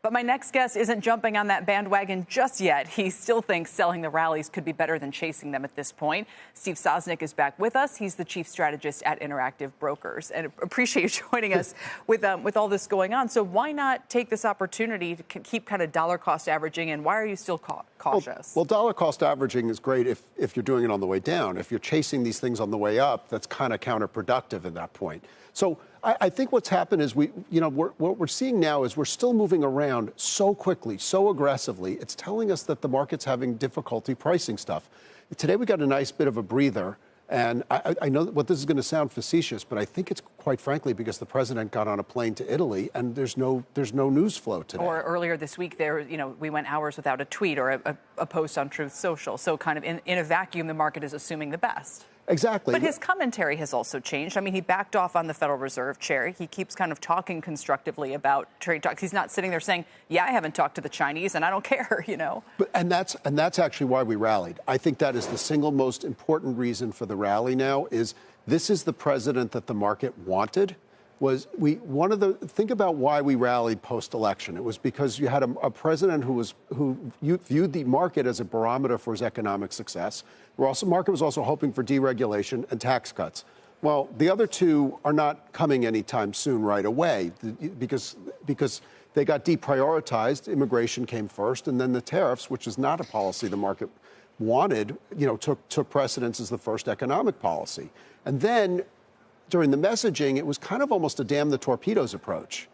But my next guest isn't jumping on that bandwagon just yet. He still thinks selling the rallies could be better than chasing them at this point. Steve Sosnick is back with us. He's the chief strategist at Interactive Brokers. And appreciate you joining us with all this going on. So why not take this opportunity to keep kind of dollar cost averaging? And why are you still cautious? Well, dollar cost averaging is great if you're doing it on the way down. If you're chasing these things on the way up, that's kind of counterproductive at that point. So I think what's happened is what we're seeing now is we're still moving around so quickly, so aggressively. It's telling us that the market's having difficulty pricing stuff. Today we got a nice bit of a breather. And I know what this is going to sound facetious, but I think it's quite frankly because the president got on a plane to Italy and there's no news flow today. Or earlier this week, we went hours without a tweet or a post on Truth Social. So kind of in a vacuum, the market is assuming the best. Exactly. But his commentary has also changed. I mean, he backed off on the Federal Reserve chair. He keeps kind of talking constructively about trade talks. He's not sitting there saying, yeah, I haven't talked to the Chinese and I don't care, And that's actually why we rallied. I think that is the single most important reason for the rally now is this is the president that the market wanted. Think about why we rallied post-election. It was because you had a president who viewed the market as a barometer for his economic success. The market was also hoping for deregulation and tax cuts. Well, the other two are not coming anytime soon right away because they got deprioritized. Immigration came first, and then the tariffs, which is not a policy the market wanted, took precedence as the first economic policy. And then during the messaging, it was kind of almost a damn the torpedoes approach.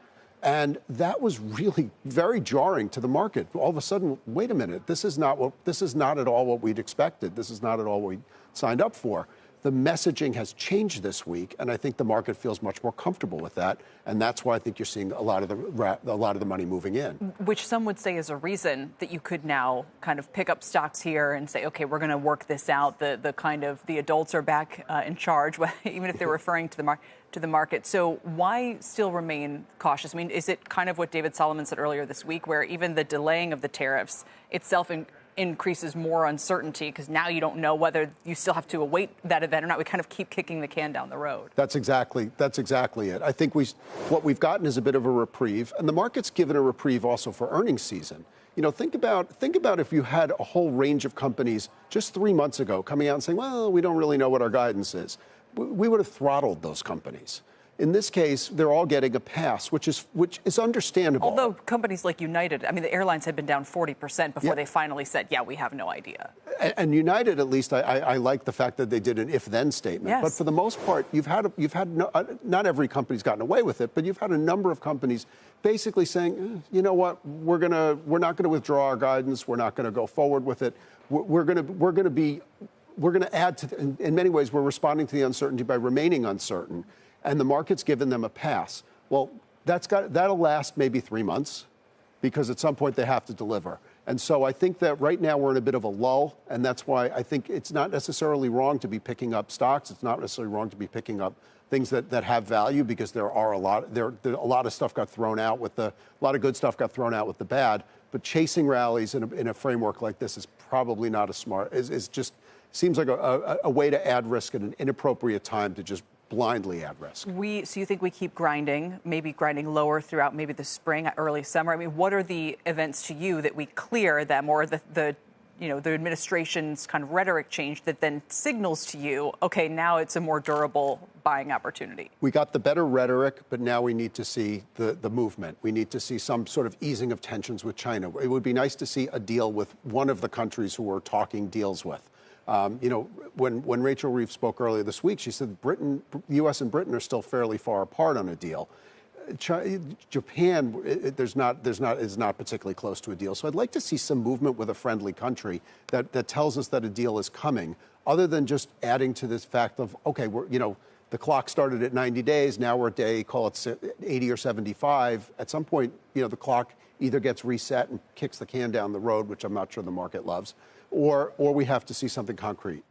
And that was really very jarring to the market. All of a sudden, wait a minute, this is not at all what we'd expected. This is not at all what we signed up for. The messaging has changed this week, and I think the market feels much more comfortable with that. And that's why I think you're seeing a lot of the money moving in. Which some would say is a reason that you could now kind of pick up stocks here and say, okay, we're going to work this out. The adults are back in charge, even if they're referring to the market. So why still remain cautious? I mean, is it kind of what David Solomon said earlier this week, where even the delaying of the tariffs itself increases more uncertainty because now you don't know whether you still have to await that event or not? We kind of keep kicking the can down the road. That's exactly it. I think what we've gotten is a bit of a reprieve, and the market's given a reprieve also for earnings season. Think about if you had a whole range of companies just 3 months ago coming out and saying, well, we don't really know what our guidance is. We would have throttled those companies. In this case, they're all getting a pass, which is understandable. Although companies like United, I mean, the airlines had been down 40% before they finally said, yeah, we have no idea. And United, at least, I like the fact that they did an if-then statement. Yes. But for the most part, not every company's gotten away with it, but you've had a number of companies basically saying, you know what, we're not going to withdraw our guidance. We're not going to go forward with it. We're going to add to, in many ways, we're responding to the uncertainty by remaining uncertain. And the market's given them a pass. Well, that'll last maybe 3 months because at some point they have to deliver. And so I think that right now we're in a bit of a lull, and that's why I think it's not necessarily wrong to be picking up stocks. It's not necessarily wrong to be picking up things that have value because a lot of stuff got thrown out a lot of good stuff got thrown out with the bad. But chasing rallies in a framework like this is probably not seems like a way to add risk at an inappropriate time to just blindly at risk. So you think we keep grinding, maybe grinding lower throughout maybe the spring, early summer? I mean, what are the events to you that we clear them, or the administration's kind of rhetoric change that then signals to you, okay, now it's a more durable buying opportunity? We got the better rhetoric, but now we need to see the movement. We need to see some sort of easing of tensions with China. It would be nice to see a deal with one of the countries who we're talking deals with. When Rachel Reeves spoke earlier this week, she said the U.S. and Britain are still fairly far apart on a deal. Japan is not particularly close to a deal. So I'd like to see some movement with a friendly country that tells us that a deal is coming, other than just adding to this fact of, okay, the clock started at 90 days. Now we're at day, call it 80 or 75. At some point, the clock either gets reset and kicks the can down the road, which I'm not sure the market loves, or we have to see something concrete.